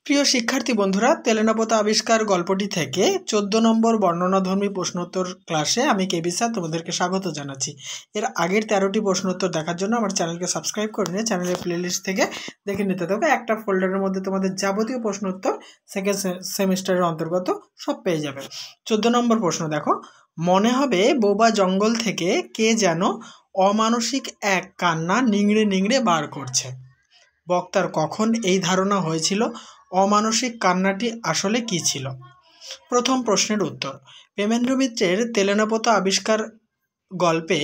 প্রিয় শিক্ষার্থী বন্ধুরা, তেলেনাপোতা আবিষ্কার গল্পটি থেকে 14 নম্বর বর্ণনাধর্মী প্রশ্নোত্তর ক্লাসে আমি কেবি স্যার তোমাদেরকে স্বাগত জানাচ্ছি। এর আগের 13টি প্রশ্নোত্তর দেখার জন্য আমার চ্যানেলকে সাবস্ক্রাইব করে নিয়ে চ্যানেলের প্লেলিস্ট থেকে দেখে নিতে থাকবে। একটা ফোল্ডারের মধ্যে তোমাদের যাবতীয় প্রশ্নোত্তর সেকেন্ড সেমিস্টারের অন্তর্গত সব পেয়ে যাবে। 14 নম্বর প্রশ্ন দেখো, মনে হবে বোবা জঙ্গল থেকে কে যেন অমানসিক এক কান্না নিংড়ে নিংড়ে বার করছে। বক্তার কখন এই ধারণা হয়েছিল? অমানসিক কান্নাটি আসলে কি ছিল? প্রথম প্রশ্নের উত্তর, প্রেমেন্দ্র মিত্রের তেলেনাপোতা আবিষ্কার গল্পে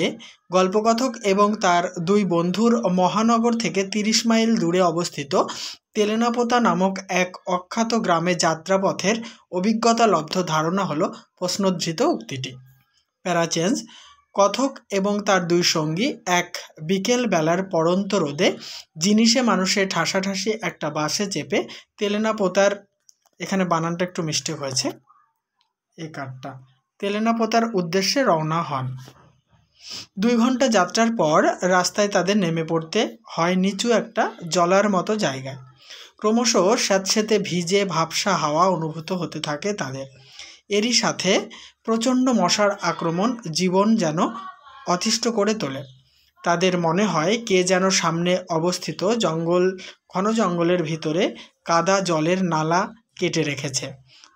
গল্পকথক এবং তার দুই বন্ধুর মহানগর থেকে 30 মাইল দূরে অবস্থিত তেলেনাপোতা নামক এক অখ্যাত গ্রামে যাত্রাপথের অভিজ্ঞতালব্ধ ধারণা হলো প্রশ্নোদ্ধৃত উক্তিটি। প্যারাচেঞ্জ, কথক এবং তার দুই সঙ্গী এক বিকেল বেলার পড়ন্ত রোদে জিনিসে মানুষে ঠাসাঠাসি একটা বাসে চেপে তেলেনাপোতার, এখানে বানানটা একটু মিস্টেক হয়েছে, এই কার্ডটা, তেলেনাপোতার উদ্দেশ্যে রওনা হন। 2 ঘন্টা যাত্রার পর রাস্তায় তাদের নেমে পড়তে হয় নিচু একটা জলার মতো জায়গায়। ক্রমশ স্যাঁতসেঁতে ভিজে ভাবসা হাওয়া অনুভূত হতে থাকে তাদের। এরই সাথে প্রচণ্ড মশার আক্রমণ জীবন যেন অতিষ্ঠ করে তোলে। তাদের মনে হয় কে যেন সামনে অবস্থিত ঘন জঙ্গলের ভিতরে কাদা জলের নালা কেটে রেখেছে।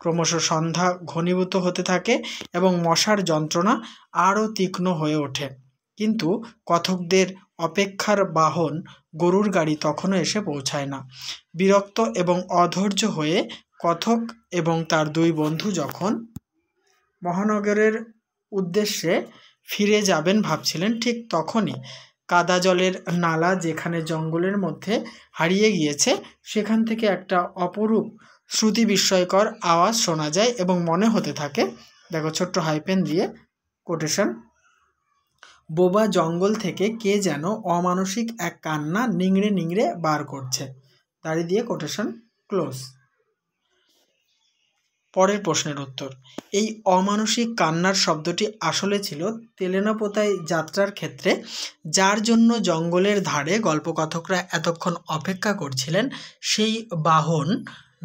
ক্রমশ সন্ধ্যা ঘনীভূত হতে থাকে এবং মশার যন্ত্রণা আরও তীক্ষ্ণ হয়ে ওঠে। কিন্তু কথকদের অপেক্ষার বাহন গরুর গাড়ি তখনও এসে পৌঁছায় না। বিরক্ত এবং অধৈর্য হয়ে কথক এবং তার দুই বন্ধু যখন মহানগরের উদ্দেশ্যে ফিরে যাবেন ভাবছিলেন, ঠিক তখনই কাদা জলের নালা যেখানে জঙ্গলের মধ্যে হারিয়ে গিয়েছে সেখান থেকে একটা অপরূপ শ্রুতি বিস্ময়কর আওয়াজ শোনা যায় এবং মনে হতে থাকে, দেখো ছোট্ট হাইপেন দিয়ে কোটেশন, বোবা জঙ্গল থেকে কে যেন অমানসিক এক কান্না নিংড়ে নিংড়ে বার করছে, দাড়ি দিয়ে কোটেশন ক্লোজ। পরের প্রশ্নের উত্তর, এই অমানসিক কান্নার শব্দটি আসলে ছিল তেলেনাপোতায় যাত্রার ক্ষেত্রে যার জন্য জঙ্গলের ধারে গল্পকথকরা এতক্ষণ অপেক্ষা করছিলেন সেই বাহন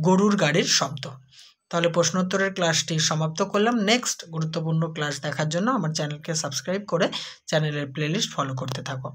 গরুর গাড়ির শব্দ। তাহলে প্রশ্নোত্তরের ক্লাসটি সমাপ্ত করলাম। নেক্সট গুরুত্বপূর্ণ ক্লাস দেখার জন্য আমার চ্যানেলকে সাবস্ক্রাইব করে চ্যানেলের প্লেলিস্ট ফলো করতে থাকো।